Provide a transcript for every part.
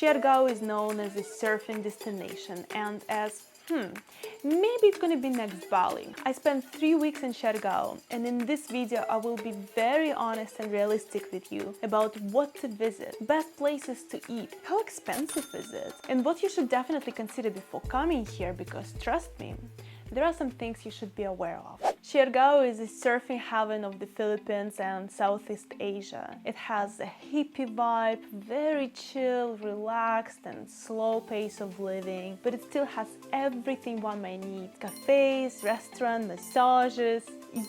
Siargao is known as a surfing destination and as maybe it's gonna be next Bali. I spent 3 weeks in Siargao, and in this video I will be very honest and realistic with you about what to visit, best places to eat, how expensive is it, and what you should definitely consider before coming here, because trust me, there are some things you should be aware of. Siargao is a surfing haven of the Philippines and Southeast Asia. It has a hippie vibe, very chill, relaxed and slow pace of living, but it still has everything one may need. Cafes, restaurants, massages,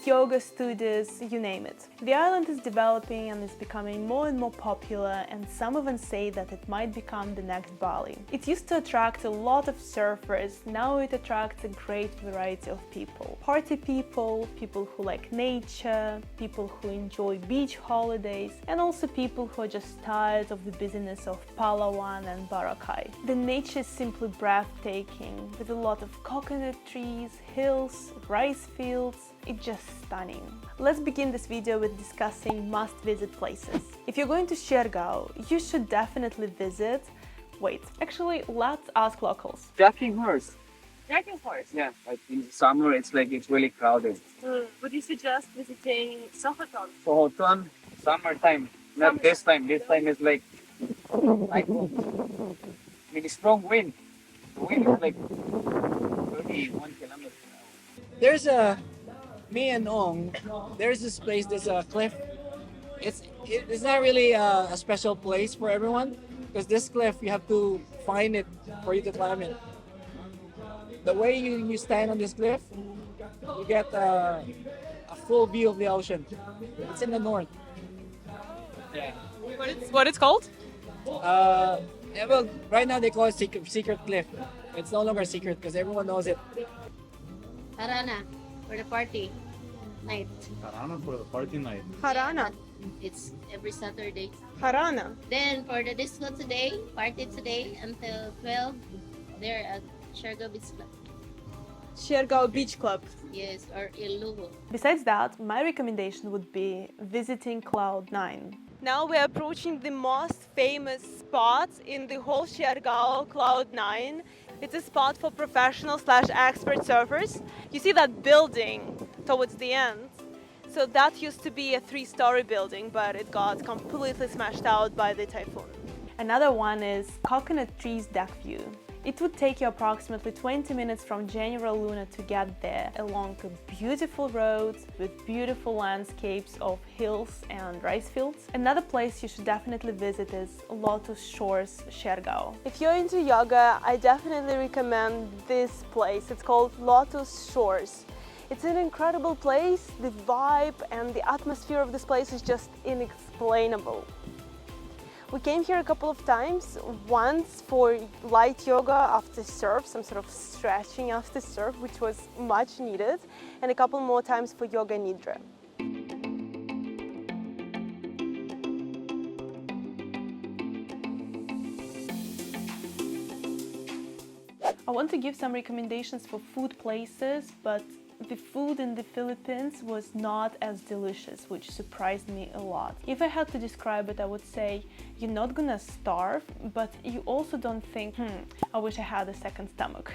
yoga studios, you name it. The island is developing and is becoming more and more popular, and some even say that it might become the next Bali. It used to attract a lot of surfers, now it attracts a great variety of people. Party people, people who like nature, people who enjoy beach holidays, and also people who are just tired of the busyness of Palawan and Boracay. The nature is simply breathtaking, with a lot of coconut trees, hills, rice fields. It's just stunning. Let's begin this video with discussing must-visit places. If you're going to Siargao, you should definitely visit... Wait, actually, let's ask locals. Jacking horse. Dragon horse. Yeah, like in summer it's really crowded. Would you suggest visiting Sokoton? Sohoton, summertime. Not this time. This time is like typhoon. I mean, strong wind. The wind is like 31 kilometers an hour. There's me and Ong, there's this place, there's a cliff. It's not really a special place for everyone, because this cliff, you have to find it for you to climb it. The way you stand on this cliff, you get a full view of the ocean. It's in the north. Yeah. What it's called? Yeah, well, right now they call it secret cliff. It's no longer secret because everyone knows it. Harana for the party night. Harana for the party night. Harana. It's every Saturday. Harana. Then for the disco today, party today until 12, they're at Siargao Beach Club. Siargao Beach Club. Yes, or Il Lugo. Besides that, my recommendation would be visiting Cloud9. Now we're approaching the most famous spot in the whole Siargao, Cloud9. It's a spot for professional/expert surfers. You see that building towards the end? So that used to be a 3-story building, but it got completely smashed out by the typhoon. Another one is Coconut Trees Deck View. It would take you approximately 20 minutes from General Luna to get there, along a beautiful road with beautiful landscapes of hills and rice fields. Another place you should definitely visit is Lotus Shores, Siargao. If you're into yoga, I definitely recommend this place. It's called Lotus Shores. It's an incredible place. The vibe and the atmosphere of this place is just inexplainable. We came here a couple of times, once for light yoga after surf, some sort of stretching after surf, which was much needed, and a couple more times for yoga nidra. I want to give some recommendations for food places, but the food in the Philippines was not as delicious, which surprised me a lot. If I had to describe it, I would say you're not gonna starve, but you also don't think, I wish I had a second stomach.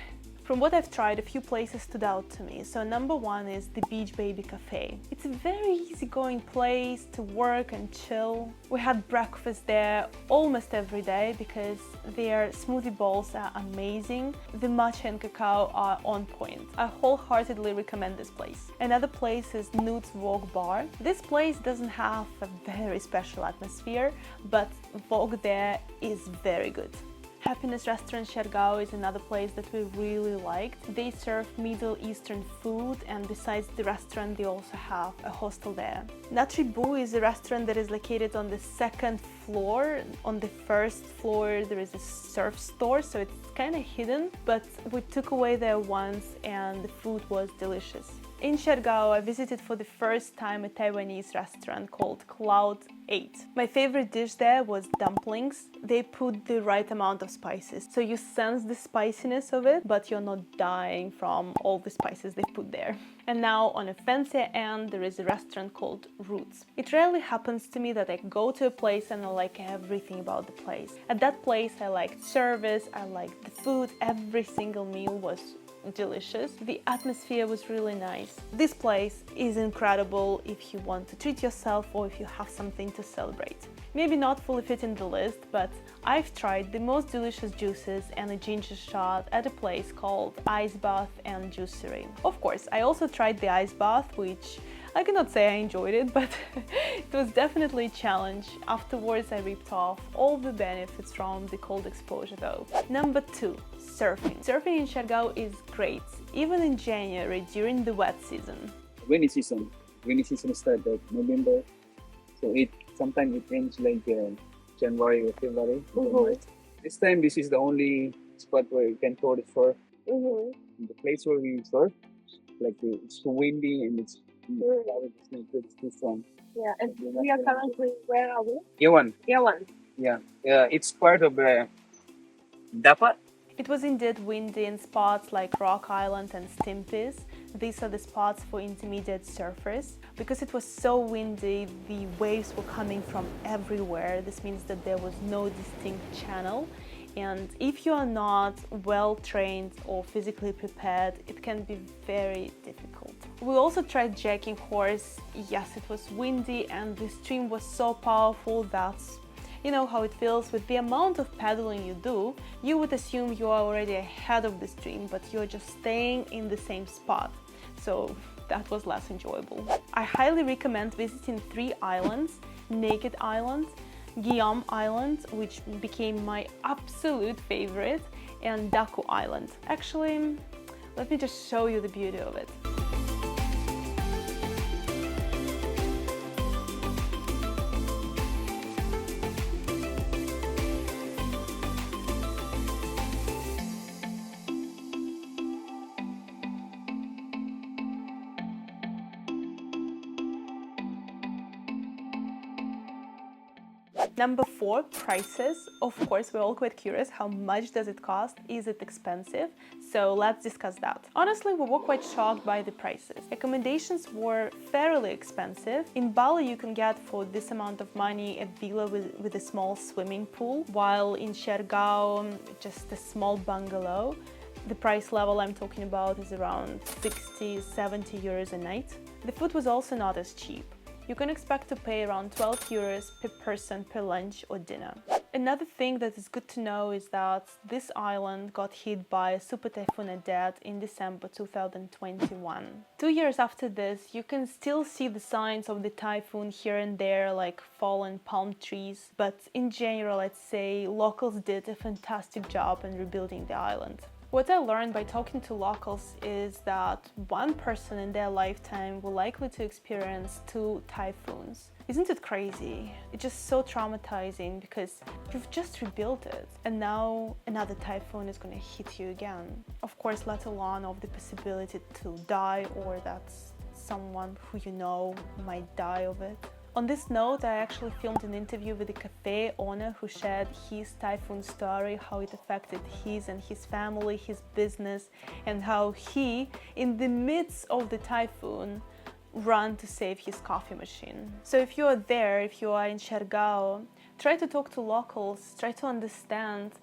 From what I've tried, a few places stood out to me. So number one is the Beach Baby Cafe. It's a very easygoing place to work and chill. We had breakfast there almost every day because their smoothie bowls are amazing. The matcha and cacao are on point. I wholeheartedly recommend this place. Another place is Nude's Vogue Bar. This place doesn't have a very special atmosphere, but Vogue there is very good. Happiness Restaurant Siargao is another place that we really liked. They serve Middle Eastern food, and besides the restaurant they also have a hostel there. Natribu is a restaurant that is located on the 2nd floor. On the 1st floor there is a surf store, so it's kind of hidden, but we took away there once and the food was delicious. In Siargao, I visited for the first time a Taiwanese restaurant called Cloud 8. My favorite dish there was dumplings. They put the right amount of spices, so you sense the spiciness of it, but you're not dying from all the spices they put there. And now on a fancier end, there is a restaurant called Roots. It rarely happens to me that I go to a place and I like everything about the place. At that place, I liked service, I liked the food, every single meal was delicious. The atmosphere was really nice. This place is incredible if you want to treat yourself or if you have something to celebrate. Maybe not fully fit in the list, but I've tried the most delicious juices and a ginger shot at a place called Ice Bath and Juicery. Of course, I also tried the ice bath, which I cannot say I enjoyed it, but it was definitely a challenge. Afterwards, I ripped off all the benefits from the cold exposure though. Number 2. Surfing. Surfing in Siargao is great, even in January during the wet season. Rainy season. Rainy season starts like November, so sometimes it ends like January or February. March. This time, this is the only spot where you can go to surf. The place where we surf, like it's too windy and it's it's not good. It's too strong. Yeah, and we are currently, where are we? Yawan. Yawan. Yeah, it's part of Dapat. It was indeed windy in spots like Rock Island and Stimpy's. These are the spots for intermediate surfers. Because it was so windy, the waves were coming from everywhere. This means that there was no distinct channel. And if you are not well trained or physically prepared, it can be very difficult. We also tried jacking horse. Yes, it was windy and the stream was so powerful that you know how it feels. With the amount of paddling you do, you would assume you are already ahead of the stream, but you're just staying in the same spot. So that was less enjoyable. I highly recommend visiting 3 islands: Naked Island, Guillaume Island, which became my absolute favorite, and Daku Island. Actually, let me just show you the beauty of it. Number 4, prices. Of course, we're all quite curious, how much does it cost? Is it expensive? So let's discuss that. Honestly, we were quite shocked by the prices. Accommodations were fairly expensive. In Bali, you can get for this amount of money a villa with a small swimming pool, while in Siargao, just a small bungalow. The price level I'm talking about is around 60-70 euros a night. The food was also not as cheap. You can expect to pay around 12 euros per person per lunch or dinner. Another thing that is good to know is that this island got hit by a super Typhoon Odette in December 2021. 2 years after this, you can still see the signs of the typhoon here and there, like fallen palm trees. But in general, I'd say locals did a fantastic job in rebuilding the island. What I learned by talking to locals is that one person in their lifetime will likely to experience 2 typhoons. Isn't it crazy? It's just so traumatizing because you've just rebuilt it and now another typhoon is going to hit you again. Of course, let alone of the possibility to die or that someone who you know might die of it. On this note, I actually filmed an interview with a cafe owner who shared his typhoon story, how it affected his and his family, his business, and how he, in the midst of the typhoon, ran to save his coffee machine. So if you are there, if you are in Siargao, try to talk to locals, try to understand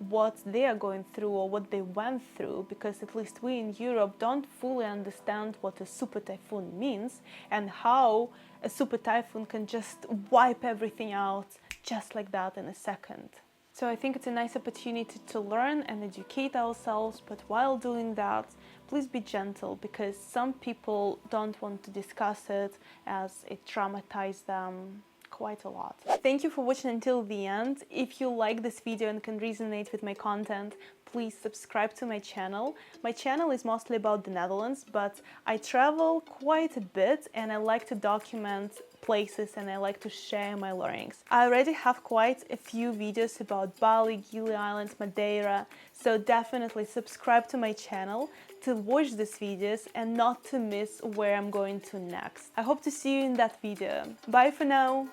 what they are going through or what they went through, because at least we in Europe don't fully understand what a super typhoon means and how a super typhoon can just wipe everything out just like that in a second. So I think it's a nice opportunity to learn and educate ourselves, but while doing that, please be gentle, because some people don't want to discuss it as it traumatized them quite a lot. Thank you for watching until the end. If you like this video and can resonate with my content, please subscribe to my channel. My channel is mostly about the Netherlands, but I travel quite a bit and I like to document places and I like to share my learnings. I already have quite a few videos about Bali, Gili Islands, Madeira, so definitely subscribe to my channel. to watch these videos and not to miss where I'm going to next. I hope to see you in that video. Bye for now!